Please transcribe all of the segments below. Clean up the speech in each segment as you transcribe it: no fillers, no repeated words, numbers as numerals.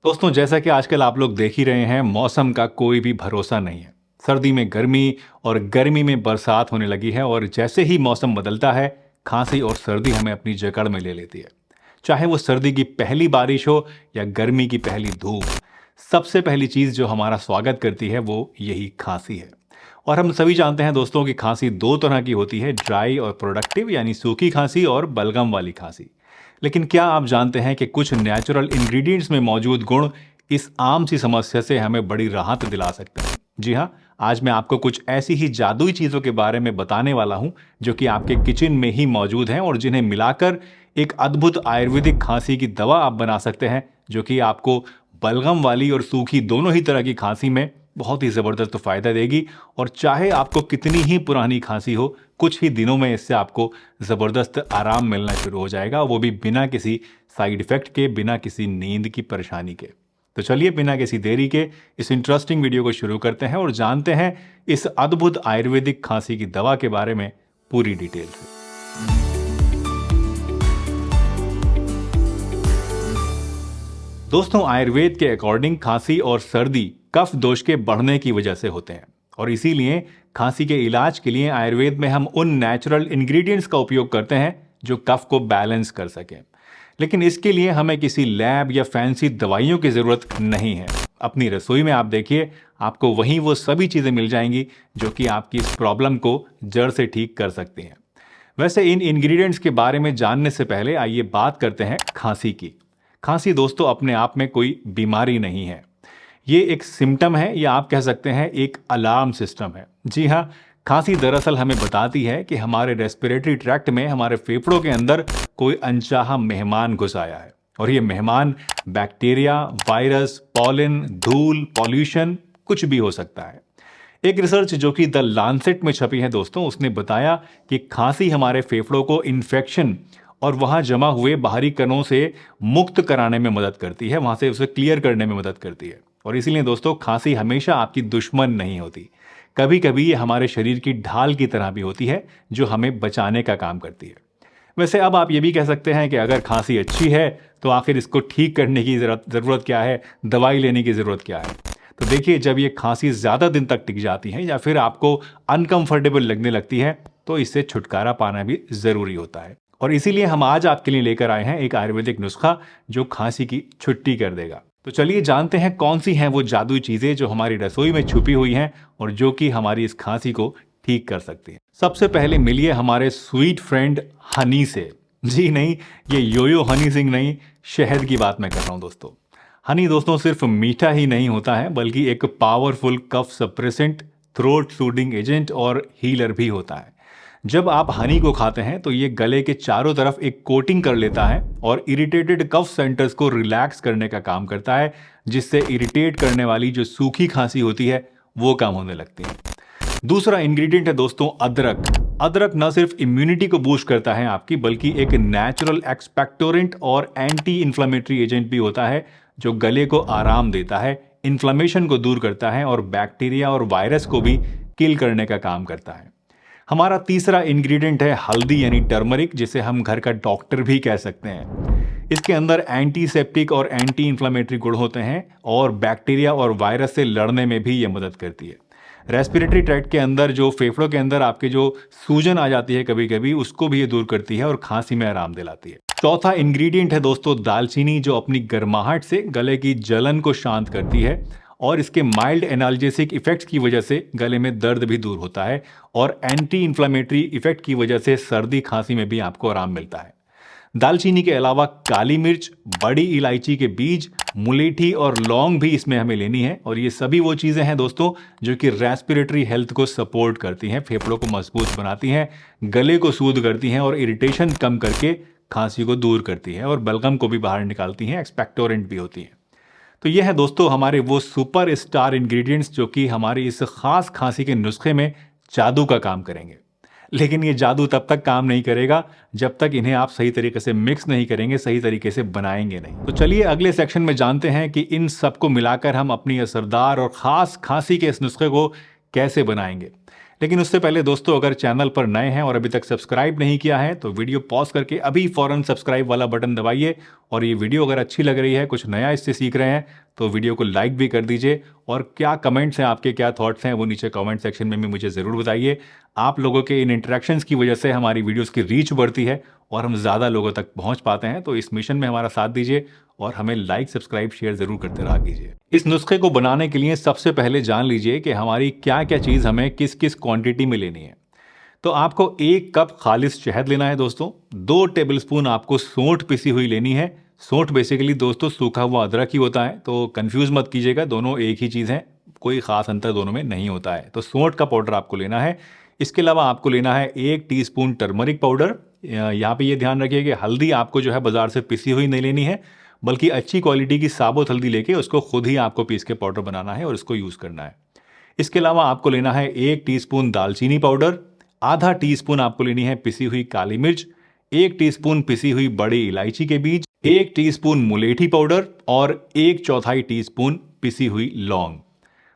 दोस्तों, जैसा कि आजकल आप लोग देख ही रहे हैं, मौसम का कोई भी भरोसा नहीं है। सर्दी में गर्मी और गर्मी में बरसात होने लगी है और जैसे ही मौसम बदलता है, खांसी और सर्दी हमें अपनी जकड़ में ले लेती है। चाहे वो सर्दी की पहली बारिश हो या गर्मी की पहली धूप, सबसे पहली चीज़ जो हमारा स्वागत करती है वो यही खांसी है। और हम सभी जानते हैं दोस्तों कि खांसी दो तरह की होती है, ड्राई और प्रोडक्टिव यानी सूखी खांसी और बलगम वाली खांसी। लेकिन क्या आप जानते हैं कि कुछ नेचुरल इंग्रेडिएंट्स में मौजूद गुण इस आम सी समस्या से हमें बड़ी राहत दिला सकते हैं? जी हाँ, आज मैं आपको कुछ ऐसी ही जादुई चीज़ों के बारे में बताने वाला हूं जो कि आपके किचन में ही मौजूद हैं और जिन्हें मिलाकर एक अद्भुत आयुर्वेदिक खांसी की दवा आप बना सकते हैं, जो कि आपको बलगम वाली और सूखी दोनों ही तरह की खांसी में बहुत ही ज़बरदस्त फ़ायदा देगी। और चाहे आपको कितनी ही पुरानी खांसी हो, कुछ ही दिनों में इससे आपको ज़बरदस्त आराम मिलना शुरू हो जाएगा, वो भी बिना किसी साइड इफ़ेक्ट के, बिना किसी नींद की परेशानी के। तो चलिए बिना किसी देरी के इस इंटरेस्टिंग वीडियो को शुरू करते हैं और जानते हैं इस अद्भुत आयुर्वेदिक खांसी की दवा के बारे में पूरी डिटेल से। दोस्तों, आयुर्वेद के अकॉर्डिंग खांसी और सर्दी कफ दोष के बढ़ने की वजह से होते हैं और इसीलिए खांसी के इलाज के लिए आयुर्वेद में हम उन नेचुरल इंग्रेडिएंट्स का उपयोग करते हैं जो कफ को बैलेंस कर सकें। लेकिन इसके लिए हमें किसी लैब या फैंसी दवाइयों की ज़रूरत नहीं है। अपनी रसोई में आप देखिए, आपको वहीं वो सभी चीज़ें मिल जाएंगी जो कि आपकी इस प्रॉब्लम को जड़ से ठीक कर सकती हैं। वैसे इन इंग्रेडिएंट्स के बारे में जानने से पहले आइए बात करते हैं खांसी की। खांसी दोस्तों अपने आप में कोई बीमारी नहीं है, ये एक सिम्टम है या आप कह सकते हैं एक अलार्म सिस्टम है। जी हाँ, खांसी दरअसल हमें बताती है कि हमारे रेस्पिरेटरी ट्रैक्ट में, हमारे फेफड़ों के अंदर कोई अनचाहा मेहमान घुस आया है। और ये मेहमान बैक्टीरिया, वायरस, पॉलन, धूल, पॉल्यूशन कुछ भी हो सकता है। एक रिसर्च जो कि द लांसेट में छपी है दोस्तों, उसने बताया कि खांसी हमारे फेफड़ों को इन्फेक्शन और वहाँ जमा हुए बाहरी कणों से मुक्त कराने में मदद करती है, वहाँ से उसे क्लियर करने में मदद करती है। और इसीलिए दोस्तों, खांसी हमेशा आपकी दुश्मन नहीं होती। कभी कभी ये हमारे शरीर की ढाल की तरह भी होती है जो हमें बचाने का काम करती है। वैसे अब आप ये भी कह सकते हैं कि अगर खांसी अच्छी है तो आखिर इसको ठीक करने की ज़रूरत क्या है, दवाई लेने की ज़रूरत क्या है? तो देखिए, जब ये खांसी ज़्यादा दिन तक टिक जाती है या फिर आपको अनकंफर्टेबल लगने लगती है तो इससे छुटकारा पाना भी ज़रूरी होता है। और इसीलिए हम आज आपके लिए लेकर आए हैं एक आयुर्वेदिक नुस्खा जो खांसी की छुट्टी कर देगा। तो चलिए जानते हैं कौन सी हैं वो जादुई चीज़ें जो हमारी रसोई में छुपी हुई हैं और जो कि हमारी इस खांसी को ठीक कर सकती हैं। सबसे पहले मिलिए हमारे स्वीट फ्रेंड हनी से। जी नहीं, ये योयो हनी सिंह नहीं, शहद की बात मैं कर रहा हूँ दोस्तों। हनी दोस्तों सिर्फ मीठा ही नहीं होता है, बल्कि एक powerful cough suppressant, throat soothing agent और हीलर भी होता है। जब आप हनी को खाते हैं तो ये गले के चारों तरफ एक कोटिंग कर लेता है और इरिटेटेड कफ सेंटर्स को रिलैक्स करने का काम करता है, जिससे इरिटेट करने वाली जो सूखी खांसी होती है वो कम होने लगती है। दूसरा इंग्रेडिएंट है दोस्तों अदरक। अदरक न सिर्फ इम्यूनिटी को बूस्ट करता है आपकी, बल्कि एक नेचुरल एक्सपेक्टोरेंट और एंटी इन्फ्लेमेटरी एजेंट भी होता है जो गले को आराम देता है, इन्फ्लेमेशन को दूर करता है और बैक्टीरिया और वायरस को भी किल करने का काम करता है। हमारा तीसरा इंग्रेडिएंट है हल्दी यानी टर्मरिक, जिसे हम घर का डॉक्टर भी कह सकते हैं। इसके अंदर एंटीसेप्टिक और एंटी इन्फ्लेमेटरी गुण होते हैं और बैक्टीरिया और वायरस से लड़ने में भी ये मदद करती है। रेस्पिरेटरी ट्रैक्ट के अंदर, जो फेफड़ों के अंदर आपके जो सूजन आ जाती है कभी कभी, उसको भी ये दूर करती है और खांसी में आराम दिलाती है। चौथा इंग्रेडिएंट है दोस्तों दालचीनी, जो अपनी गर्माहट से गले की जलन को शांत करती है और इसके माइल्ड एनाल्जेसिक इफेक्ट्स की वजह से गले में दर्द भी दूर होता है और एंटी इन्फ्लेमेटरी इफेक्ट की वजह से सर्दी खांसी में भी आपको आराम मिलता है। दालचीनी के अलावा काली मिर्च, बड़ी इलायची के बीज, मुलेठी और लौंग भी इसमें हमें लेनी है। और ये सभी वो चीज़ें हैं दोस्तों जो कि रेस्पिरेटरी हेल्थ को सपोर्ट करती हैं, फेफड़ों को मजबूत बनाती हैं, गले को सूद करती हैं और इरिटेशन कम करके खांसी को दूर करती है और बलगम को भी बाहर निकालती हैं, एक्सपेक्टोरेंट भी होती हैं। तो ये है दोस्तों हमारे वो सुपर स्टार इंग्रेडिएंट्स जो कि हमारी इस खास खांसी के नुस्खे में जादू का काम करेंगे। लेकिन ये जादू तब तक काम नहीं करेगा जब तक इन्हें आप सही तरीके से मिक्स नहीं करेंगे, सही तरीके से बनाएंगे नहीं। तो चलिए अगले सेक्शन में जानते हैं कि इन सबको मिलाकर हम अपनी असरदार और ख़ास खांसी के इस नुस्खे को कैसे बनाएंगे। लेकिन उससे पहले दोस्तों, अगर चैनल पर नए हैं और अभी तक सब्सक्राइब नहीं किया है तो वीडियो पॉज करके अभी फौरन सब्सक्राइब वाला बटन दबाइए। और ये वीडियो अगर अच्छी लग रही है, कुछ नया इससे सीख रहे हैं, तो वीडियो को लाइक भी कर दीजिए। और क्या कमेंट्स हैं आपके, क्या थॉट्स हैं, वो नीचे कमेंट सेक्शन में भी मुझे ज़रूर बताइए। आप लोगों के इन इंटरेक्शंस की वजह से हमारी वीडियोस की रीच बढ़ती है और हम ज़्यादा लोगों तक पहुंच पाते हैं। तो इस मिशन में हमारा साथ दीजिए और हमें लाइक, सब्सक्राइब, शेयर ज़रूर करते रहा कीजिए। इस नुस्खे को बनाने के लिए सबसे पहले जान लीजिए कि हमारी क्या क्या चीज़ हमें किस किस क्वांटिटी में लेनी है। तो आपको 1 कप खालिस शहद लेना है दोस्तों। 2 टेबलस्पून आपको सौंठ पिसी हुई लेनी है। सौंठ बेसिकली दोस्तों सूखा हुआ अदरक ही होता है, तो कंफ्यूज मत कीजिएगा, दोनों एक ही चीज़ है, कोई खास अंतर दोनों में नहीं होता है। तो सौंठ का पाउडर आपको लेना है। इसके अलावा आपको लेना है 1 टीस्पून टर्मरिक पाउडर। यहाँ पे ये ध्यान रखिए कि हल्दी आपको जो है बाजार से पिसी हुई नहीं लेनी है, बल्कि अच्छी क्वालिटी की साबुत हल्दी लेके उसको खुद ही आपको पीस के पाउडर बनाना है और उसको यूज़ करना है। इसके अलावा आपको लेना है 1 टीस्पून दालचीनी पाउडर, आधा टीस्पून आपको लेनी है पिसी हुई काली मिर्च, 1 टीस्पून पिसी हुई बड़ी इलायची के बीज, 1 टीस्पून मुलेठी पाउडर और 1/4 टीस्पून पिसी हुई लौंग।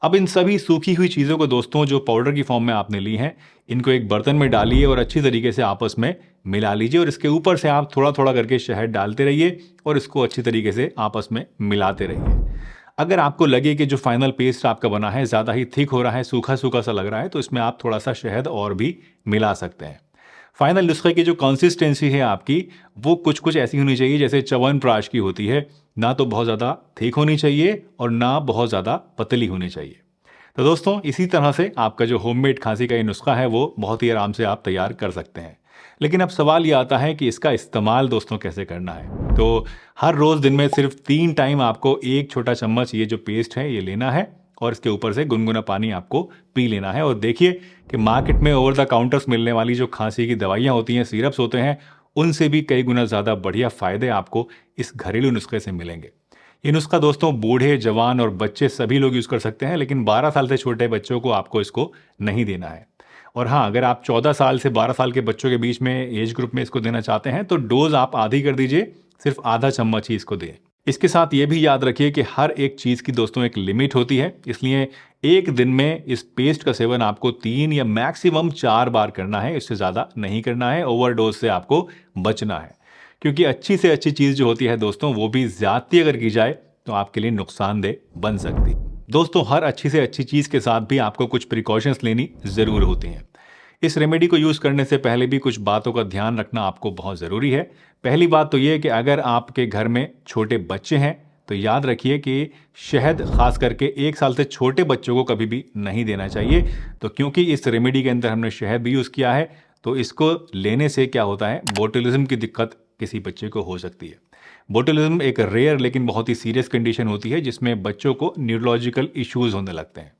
अब इन सभी सूखी हुई चीज़ों को दोस्तों, जो पाउडर की फॉर्म में आपने ली हैं, इनको एक बर्तन में डालिए और अच्छी तरीके से आपस में मिला लीजिए। और इसके ऊपर से आप थोड़ा थोड़ा करके शहद डालते रहिए और इसको अच्छी तरीके से आपस में मिलाते रहिए। अगर आपको लगे कि जो फाइनल पेस्ट आपका बना है ज़्यादा ही थिक हो रहा है, सूखा सूखा सा लग रहा है, तो इसमें आप थोड़ा सा शहद और भी मिला सकते हैं। फाइनल नुस्खे की जो कंसिस्टेंसी है आपकी, वो कुछ कुछ ऐसी होनी चाहिए जैसे च्यवनप्राश की होती है, ना तो बहुत ज़्यादा थिक होनी चाहिए और ना बहुत ज़्यादा पतली होनी चाहिए। तो दोस्तों, इसी तरह से आपका जो होममेड खांसी का ये नुस्खा है वो बहुत ही आराम से आप तैयार कर सकते हैं। लेकिन अब सवाल ये आता है कि इसका इस्तेमाल दोस्तों कैसे करना है। तो हर रोज़ दिन में सिर्फ 3 टाइम आपको 1 छोटा चम्मच ये जो पेस्ट है ये लेना है और इसके ऊपर से गुनगुना पानी आपको पी लेना है। और देखिए कि मार्केट में ओवर द काउंटर्स मिलने वाली जो खांसी की दवाइयाँ होती हैं, सिरप्स होते हैं, उनसे भी कई गुना ज़्यादा बढ़िया फ़ायदे आपको इस घरेलू नुस्खे से मिलेंगे। ये नुस्खा दोस्तों बूढ़े, जवान और बच्चे सभी लोग यूज़ कर सकते हैं, लेकिन 12 साल से छोटे बच्चों को आपको इसको नहीं देना है। और हाँ, अगर आप 14 साल से 12 साल के बच्चों के बीच में एज ग्रुप में इसको देना चाहते हैं तो डोज आप आधी कर दीजिए, सिर्फ आधा चम्मच ही इसको दें। इसके साथ ये भी याद रखिए कि हर एक चीज़ की दोस्तों एक लिमिट होती है, इसलिए एक दिन में इस पेस्ट का सेवन आपको 3 या मैक्सिमम 4 बार करना है, इससे ज़्यादा नहीं करना है। ओवरडोज से आपको बचना है, क्योंकि अच्छी से अच्छी चीज़ जो होती है दोस्तों, वो भी ज़्यादती अगर की जाए तो आपके लिए नुकसानदेह बन सकती है। दोस्तों, हर अच्छी से अच्छी चीज़ के साथ भी आपको कुछ प्रिकॉशंस लेनी ज़रूर होती हैं। इस रेमेडी को यूज़ करने से पहले भी कुछ बातों का ध्यान रखना आपको बहुत ज़रूरी है। पहली बात तो ये है कि अगर आपके घर में छोटे बच्चे हैं तो याद रखिए कि शहद खास करके 1 साल से छोटे बच्चों को कभी भी नहीं देना चाहिए। तो क्योंकि इस रेमेडी के अंदर हमने शहद भी यूज़ किया है, तो इसको लेने से क्या होता है, बोटुलिज्म की दिक्कत किसी बच्चे को हो सकती है। बोटुलिज्म एक रेयर लेकिन बहुत ही सीरियस कंडीशन होती है जिसमें बच्चों को न्यूरोलॉजिकल इश्यूज होने लगते हैं।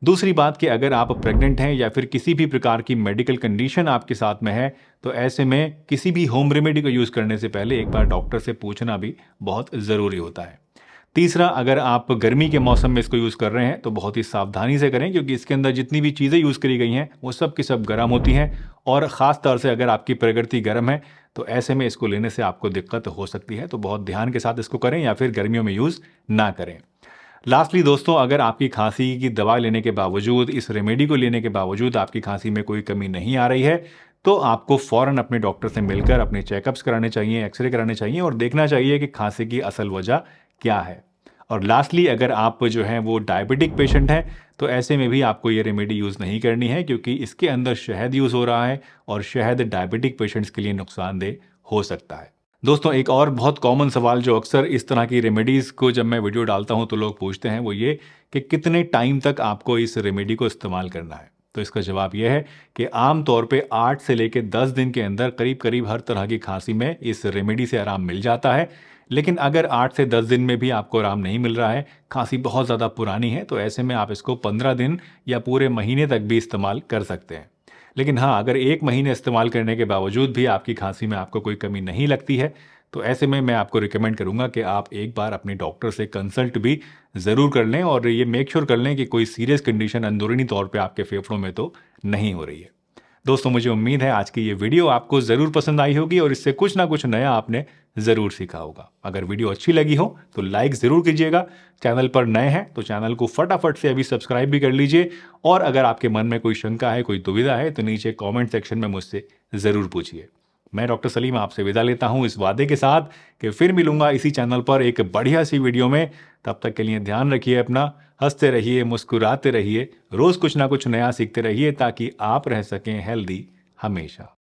दूसरी बात कि अगर आप प्रेग्नेंट हैं या फिर किसी भी प्रकार की मेडिकल कंडीशन आपके साथ में है, तो ऐसे में किसी भी होम रेमेडी को यूज़ करने से पहले एक बार डॉक्टर से पूछना भी बहुत ज़रूरी होता है। तीसरा, अगर आप गर्मी के मौसम में इसको यूज़ कर रहे हैं तो बहुत ही सावधानी से करें, क्योंकि इसके अंदर जितनी भी चीज़ें यूज़ करी गई हैं वो सब की सब गर्म होती हैं, और ख़ास तौर से अगर आपकी प्रकृति गर्म है तो ऐसे में इसको लेने से आपको दिक्कत हो सकती है। तो बहुत ध्यान के साथ इसको करें या फिर गर्मियों में यूज़ ना करें। लास्टली दोस्तों, अगर आपकी खांसी की दवा लेने के बावजूद, इस रेमेडी को लेने के बावजूद आपकी खांसी में कोई कमी नहीं आ रही है, तो आपको फ़ौरन अपने डॉक्टर से मिलकर अपने चेकअप्स कराने चाहिए, एक्सरे कराने चाहिए और देखना चाहिए कि खांसी की असल वजह क्या है। और लास्टली, अगर आप जो हैं वो डायबिटिक पेशेंट हैं तो ऐसे में भी आपको ये रेमेडी यूज़ नहीं करनी है, क्योंकि इसके अंदर शहद यूज़ हो रहा है और शहद डायबिटिक पेशेंट्स के लिए नुकसानदेह हो सकता है। दोस्तों, एक और बहुत कॉमन सवाल जो अक्सर इस तरह की रेमेडीज़ को जब मैं वीडियो डालता हूं तो लोग पूछते हैं, वो ये कि कितने टाइम तक आपको इस रेमेडी को इस्तेमाल करना है। तो इसका जवाब यह है कि आम तौर पे 8 से लेकर 10 दिन के अंदर करीब करीब हर तरह की खांसी में इस रेमेडी से आराम मिल जाता है। लेकिन अगर 8 से 10 दिन में भी आपको आराम नहीं मिल रहा है, खांसी बहुत ज़्यादा पुरानी है, तो ऐसे में आप इसको 15 दिन या पूरे महीने तक भी इस्तेमाल कर सकते हैं। लेकिन हाँ, अगर 1 महीने इस्तेमाल करने के बावजूद भी आपकी खांसी में आपको कोई कमी नहीं लगती है, तो ऐसे में मैं आपको रिकमेंड करूंगा कि आप एक बार अपने डॉक्टर से कंसल्ट भी ज़रूर कर लें और ये मेक श्योर कर लें कि कोई सीरियस कंडीशन अंदरूनी तौर पे आपके फेफड़ों में तो नहीं हो रही है। दोस्तों, मुझे उम्मीद है आज की ये वीडियो आपको ज़रूर पसंद आई होगी और इससे कुछ ना कुछ नया आपने ज़रूर सीखा होगा। अगर वीडियो अच्छी लगी हो तो लाइक ज़रूर कीजिएगा। चैनल पर नए हैं तो चैनल को फटाफट से अभी सब्सक्राइब भी कर लीजिए। और अगर आपके मन में कोई शंका है, कोई दुविधा है तो नीचे कमेंट सेक्शन में मुझसे ज़रूर पूछिए। मैं डॉक्टर सलीम आपसे विदा लेता हूं इस वादे के साथ कि फिर मिलूंगा इसी चैनल पर एक बढ़िया सी वीडियो में। तब तक के लिए ध्यान रखिए अपना, हंसते रहिए, मुस्कुराते रहिए, रोज कुछ ना कुछ नया सीखते रहिए ताकि आप रह सकें हेल्दी हमेशा।